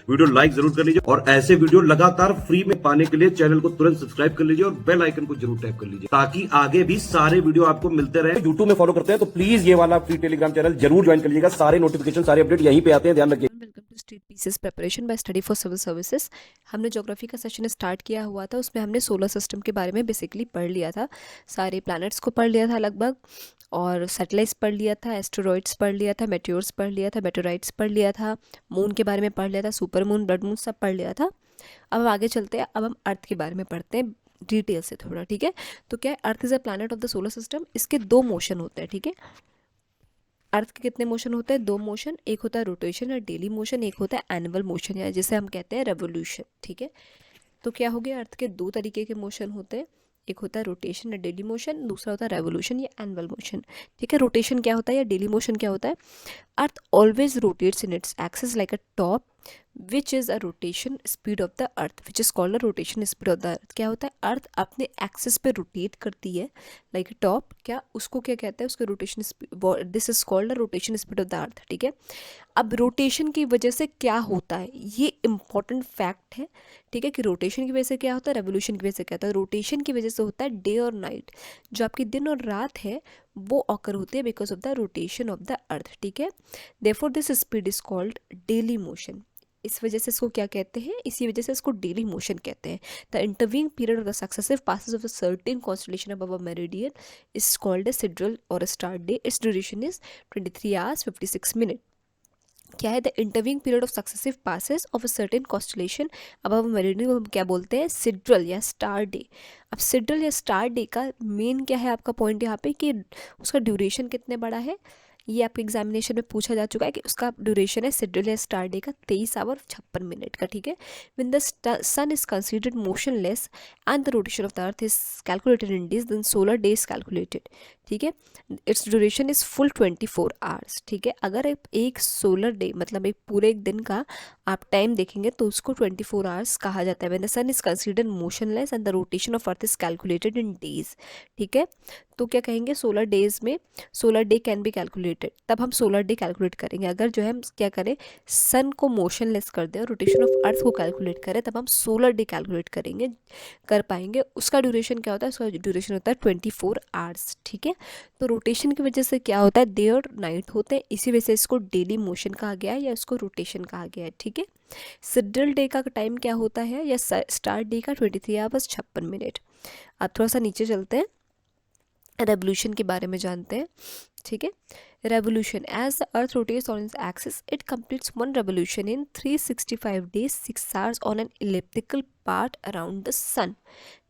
Video like जरूर कर लीजिए और ऐसे वीडियो लगातार फ्री में पाने के लिए चैनल को तुरंत सब्सक्राइब कर लीजिए और बेल आइकन को जरूर टैप कर लीजिए ताकि आगे भी सारे वीडियो आपको मिलते रहे। यूट्यूब में फॉलो करते हैं तो प्लीज ये वाला फ्री टेलीग्राम चैनल जरूर ज्वाइन कर लीजिएगा। सारे नोटिफिकेशन सारे अपडेट यहीं पे आते हैं, ध्यान रखिए। Welcome to street pieces preparation by study for civil services. हमने ज्योग्राफी का सेशन स्टार्ट किया हुआ था, उसमें हमने सोलर सिस्टम के बारे में बेसिकली पढ़ लिया था। सारे प्लैनेट्स को पढ़ लिया था लगभग, और सैटेलाइट्स पढ़ लिया था, एस्टेरॉइड्स पढ़ लिया था, मेट्योर्स पढ़ लिया था, मेटेराइट्स पढ़ लिया था, मून के बारे में पढ़ लिया था, सुपर मून, ब्लड मून सब पढ़ लिया था। अब हम आगे चलते हैं, अब हम अर्थ के बारे में पढ़ते हैं डिटेल से थोड़ा, ठीक है। तो क्या है, earth is a planet of the solar system. इसके दो मोशन होते हैं, ठीक है। अर्थ के कितने मोशन होते हैं? दो मोशन। एक होता है रोटेशन या डेली मोशन, एक होता है एनुअल मोशन या जिसे हम कहते हैं रेवोल्यूशन, ठीक है। तो क्या हो गया, अर्थ के दो तरीके के मोशन होते हैं, एक होता है रोटेशन या डेली मोशन, दूसरा होता है रेवोल्यूशन या एनुअल मोशन, ठीक है। रोटेशन क्या होता है या डेली मोशन क्या होता है? Earth always rotates in its axis like a top which is a rotation speed of the earth which is called a rotation speed of the earth. क्या होता है, अर्थ अपने एक्सिस पे रोटेट करती है लाइक टॉप, क्या उसको क्या कहते हैं, उसके rotation speed, this is called a rotation speed of the अर्थ, ठीक है। अब रोटेशन की वजह से क्या होता है, ये इंपॉर्टेंट फैक्ट है, ठीक है, कि रोटेशन की वजह से क्या होता है, रेवोल्यूशन की वजह से क्या होता है। रोटेशन की वजह से होता है डे और नाइट, जो आपकी दिन और रात है वो ऑकर होती है because of the rotation of the अर्थ, ठीक है। Therefore this speed is called daily motion. इस वजह से इसको क्या कहते हैं, इसी वजह से इसको डेली मोशन कहते हैं। The interweaving period of the successive passes of a certain constellation above a meridian is called a sidereal or a star day. Its duration is 23 hours 56 minutes। क्या है, the interweaving period of successive passes of a certain constellation above meridian को हम क्या बोलते हैं, सिड्रल या star day. अब सिड्रल या स्टार डे का मेन क्या है आपका पॉइंट यहाँ पे, कि उसका ड्यूरेशन कितने बड़ा है, ये आपके एग्जामिनेशन में पूछा जा चुका है कि उसका ड्यूरेशन है सिड्रल या स्टार डे का 23 hours 56 minutes का, ठीक है। When the sun is considered motionless and the rotation of the earth is calculated in days, then solar day is calculated, ठीक है। Its duration is full 24 hours, ठीक है। अगर एक सोलर डे मतलब एक पूरे एक दिन का आप टाइम देखेंगे तो उसको 24 hours कहा जाता है। When the sun is considered motionless and the rotation of earth is calculated in days, ठीक है। तो क्या कहेंगे, सोलर डेज में solar day can be calculated, तब हम सोलर डे कैलकुलेट करेंगे। अगर जो है हम क्या करें, सन को मोशनलेस कर दें और रोटेशन ऑफ अर्थ को कैलकुलेट करें, तब हम सोलर डे कैलकुलेट करेंगे, कर पाएंगे। उसका ड्यूरेशन क्या होता है, उसका ड्यूरेशन होता है 24 hours, ठीक है। तो रोटेशन की वजह से क्या होता है, डे और नाइट होते हैं, इसी वजह से इसको डेली मोशन कहा गया है या इसको रोटेशन कहा गया है, ठीक है। सिड्रल डे का टाइम क्या होता है या स्टार डे का 23 hours 56 minutes। अब थोड़ा सा नीचे चलते हैं, रेवोल्यूशन के बारे में जानते हैं, ठीक है। Revolution, as the earth rotates on its axis it completes one revolution in 365 days 6 hours on an elliptical path around the sun,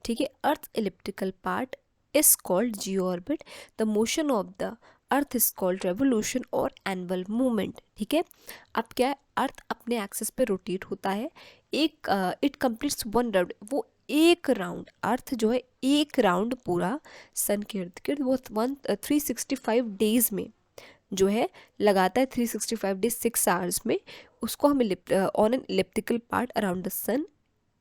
ठीक है। Earth elliptical path is called geo orbit. The motion of the earth is called revolution or annual movement, ठीक है। अब क्या है, अर्थ अपने axis पे rotate होता है, एक इट कंप्लीट्स वन राउंड, वो एक राउंड, अर्थ जो है एक राउंड पूरा सन के इर्द गिर्द वो 365 days में जो है लगाता है, 365 days 6 hours में, उसको हम on an elliptical path around the sun,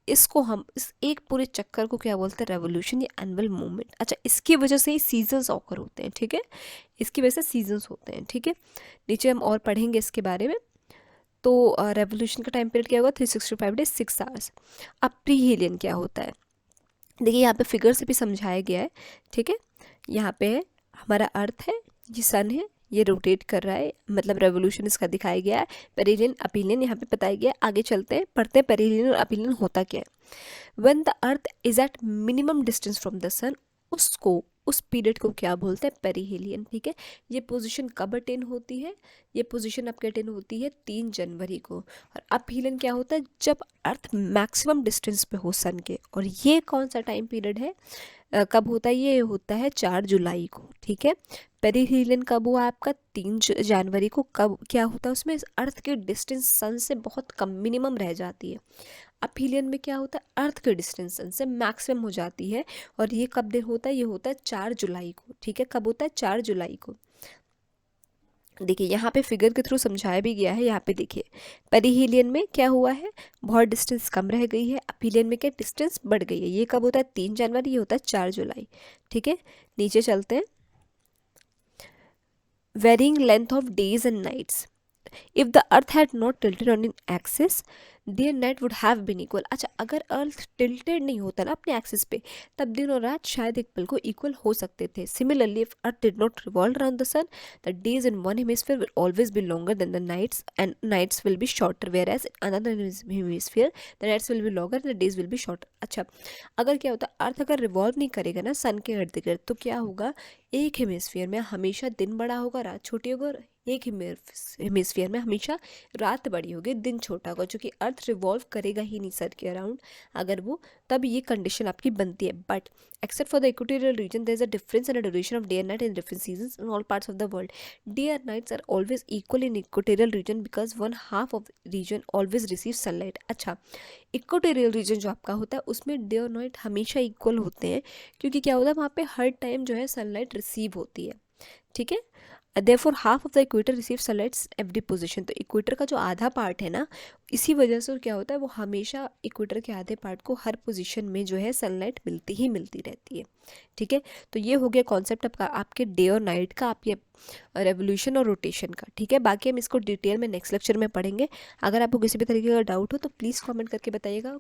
इसको हम इस एक पूरे चक्कर को क्या बोलते हैं, रेवोल्यूशन या एनुअल मूवमेंट। अच्छा, इसकी वजह से ही सीजन्स ऑकर होते हैं, ठीक है, इसकी वजह से सीजन्स होते हैं, ठीक है। नीचे हम और पढ़ेंगे इसके बारे में। तो रेवोल्यूशन का टाइम पीरियड क्या होगा, 365 days 6 hours। अब प्रीहिलियन क्या होता है, देखिए यहाँ पे फिगर से भी समझाया गया है, ठीक है। यहाँ पे है हमारा अर्थ है, ये सन है, ये रोटेट कर रहा है, मतलब रेवोल्यूशन इसका दिखाया गया है। पेरिलियन अपीलियन यहाँ पे बताया गया है। आगे चलते हैं, पढ़ते हैं पेरिलियन और अपीलियन होता क्या है। When the earth is at minimum distance from the sun, उसको उस पीरियड को क्या बोलते हैं, पेरिहिलियन, ठीक है। ये पोजीशन कब अटेन होती है, ये पोजीशन आपके अटेन होती है 3 जनवरी को। और अपीलियन क्या होता है, जब अर्थ मैक्सिमम डिस्टेंस पे हो सन के। और ये कौन सा टाइम पीरियड है, कब होता है, ये होता है 4 जुलाई को, ठीक है। पेरिहिलियन कब हुआ आपका, 3 जनवरी को। कब क्या होता है उसमें, अर्थ के डिस्टेंस सन से बहुत कम मिनिमम रह जाती है। अपीलियन में क्या होता है, अर्थ के डिस्टेंस सन से मैक्सिमम हो जाती है। और ये कब दिन होता है, ये होता है 4 जुलाई को, ठीक है। कब होता है, 4 जुलाई को। देखिए यहाँ पे फिगर के थ्रू समझाया भी गया है, यहाँ पे देखिए पेरिहिलियन में क्या हुआ है, बहुत डिस्टेंस कम रह गई है। अपीलियन में क्या डिस्टेंस बढ़ गई है। ये कब होता है, 3 जनवरी, ये होता है 4 जुलाई, ठीक है। नीचे चलते हैं, varying length of days and nights. If the earth had not tilted on an axis, day and night would have been equal. अच्छा, अगर अर्थ टिल्टेड नहीं होता ना अपने एक्सिस पे, तब दिन और रात शायद एक पल को इक्वल हो सकते थे। Similarly, if earth did not revolve around the sun, the days in one hemisphere will always be longer than the nights and nights will be shorter, whereas in another hemisphere the nights will be longer the days will be shorter. अच्छा, अगर क्या होता, अर्थ अगर revolve नहीं करेगा ना सन के इर्द गिर्द, तो क्या होगा, एक हेमिस्फीयर में हमेशा दिन बड़ा होगा, रात छोटी होगी, और एक हेमिस्फीयर में हमेशा रात बड़ी होगी, दिन छोटा होगा, क्योंकि अर्थ रिवॉल्व करेगा ही नहीं सर के अराउंड अगर वो, तब ये कंडीशन आपकी बनती है। But except for the equatorial region there is a difference in the duration of day and night in different seasons in all parts of the world. Day and nights are always equal in equatorial region because one half of region always receive sunlight. अच्छा, equatorial region जो आपका होता है उसमें day और night हमेशा equal होते हैं, क्योंकि क्या होता है वहाँ पे हर टाइम जो है सनलाइट रिसीव होती है। ठीक है, therefore half of the equator receive sunlights every position. तो इक्वेटर का जो आधा पार्ट है ना, इसी वजह से क्या होता है, वो हमेशा इक्वेटर के आधे पार्ट को हर पोजीशन में जो है सनलाइट मिलती ही मिलती रहती है। ठीक है, तो ये हो गया कॉन्सेप्ट आपके डे और नाइट का, आपके रेवोल्यूशन और रोटेशन का। ठीक है, बाकी हम इसको डिटेल में नेक्स्ट लेक्चर में पढ़ेंगे। अगर आपको किसी भी तरीके का डाउट हो तो प्लीज़ कमेंट करके बताइएगा,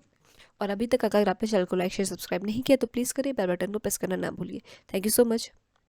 और अभी तक अगर आपने चैनल को लाइक शेयर सब्सक्राइब नहीं किया तो प्लीज़ करिए, बेल बटन को प्रेस करना ना भूलिए। Thank you so much.